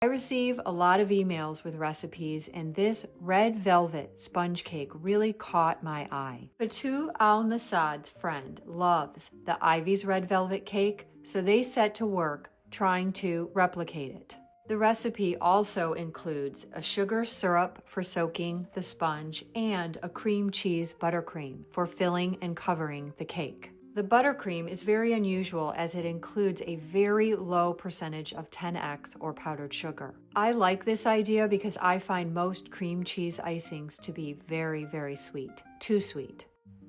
I receive a lot of emails with recipes, and this red velvet sponge cake really caught my eye. Fatou Al-Massad's friend loves the Ivy's red velvet cake, so they set to work trying to replicate it. The recipe also includes a sugar syrup for soaking the sponge and a cream cheese buttercream for filling and covering the cake. The buttercream is very unusual as it includes a very low percentage of 10x or powdered sugar. I like this idea because I find most cream cheese icings to be very, very sweet, too sweet.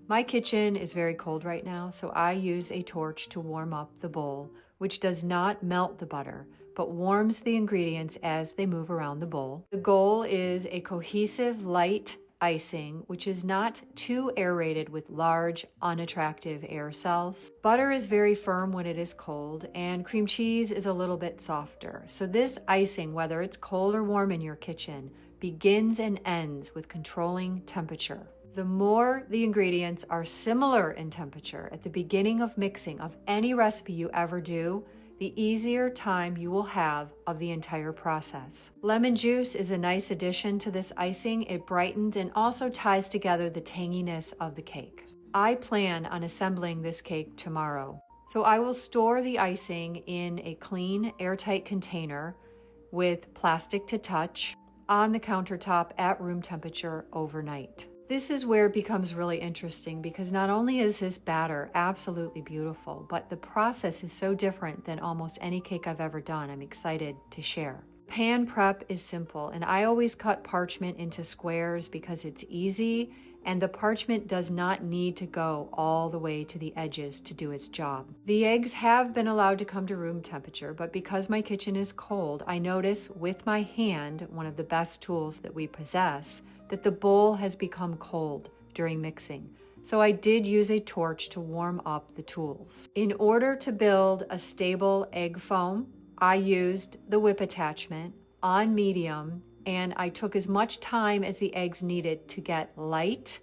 My kitchen is very cold right now, so I use a torch to warm up the bowl, which does not melt the butter, but warms the ingredients as they move around the bowl. The goal is a cohesive, light icing, which is not too aerated with large, unattractive air cells. Butter is very firm when it is cold, and cream cheese is a little bit softer. So this icing, whether it's cold or warm in your kitchen, begins and ends with controlling temperature. The more the ingredients are similar in temperature at the beginning of mixing of any recipe you ever do, the easier time you will have of the entire process. Lemon juice is a nice addition to this icing. It brightens and also ties together the tanginess of the cake. I plan on assembling this cake tomorrow, so I will store the icing in a clean, airtight container with plastic to touch on the countertop at room temperature overnight. This is where it becomes really interesting because not only is this batter absolutely beautiful, but the process is so different than almost any cake I've ever done. I'm excited to share. Pan prep is simple, and I always cut parchment into squares because it's easy, and the parchment does not need to go all the way to the edges to do its job. The eggs have been allowed to come to room temperature, but because my kitchen is cold, I notice with my hand, one of the best tools that we possess, that the bowl has become cold during mixing. So I did use a torch to warm up the tools. In order to build a stable egg foam, I used the whip attachment on medium, and I took as much time as the eggs needed to get light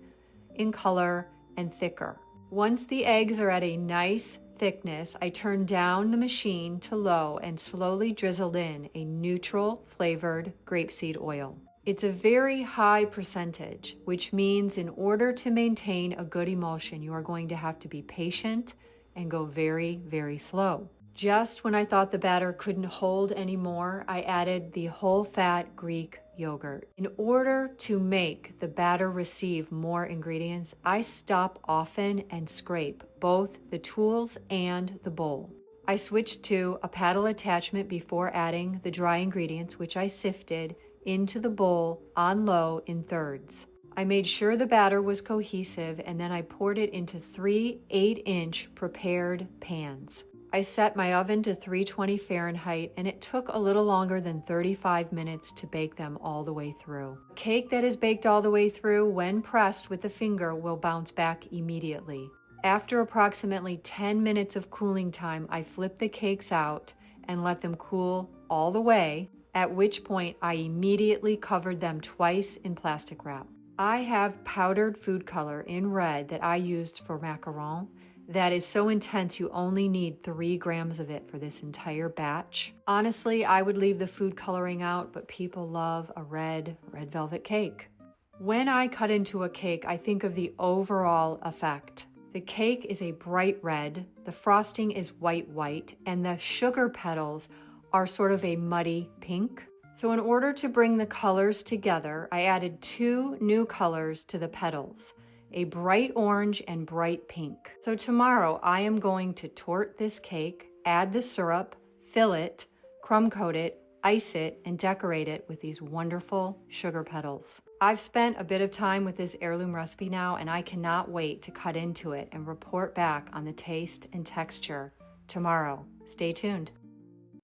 in color and thicker. Once the eggs are at a nice thickness, I turned down the machine to low and slowly drizzled in a neutral flavored grapeseed oil. It's a very high percentage, which means in order to maintain a good emulsion, you are going to have to be patient and go very, very slow. Just when I thought the batter couldn't hold anymore, I added the whole fat Greek yogurt. In order to make the batter receive more ingredients, I stop often and scrape both the tools and the bowl. I switched to a paddle attachment before adding the dry ingredients, which I sifted into the bowl on low in thirds. I made sure the batter was cohesive, and then I poured it into 3 8-inch prepared pans. I set my oven to 320 Fahrenheit, and it took a little longer than 35 minutes to bake them all the way through. A cake that is baked all the way through, when pressed with the finger, will bounce back immediately. After approximately 10 minutes of cooling time, I flipped the cakes out and let them cool all the way, at which point I immediately covered them twice in plastic wrap. I have powdered food color in red that I used for macaron that is so intense you only need 3 grams of it for this entire batch. Honestly, I would leave the food coloring out, but people love a red velvet cake. When I cut into a cake, I think of the overall effect. The cake is a bright red, the frosting is white, and the sugar petals are sort of a muddy pink. So in order to bring the colors together, I added 2 new colors to the petals, a bright orange and bright pink. So tomorrow I am going to torte this cake, add the syrup, fill it, crumb coat it, ice it, and decorate it with these wonderful sugar petals. I've spent a bit of time with this heirloom recipe now, and I cannot wait to cut into it and report back on the taste and texture tomorrow. Stay tuned.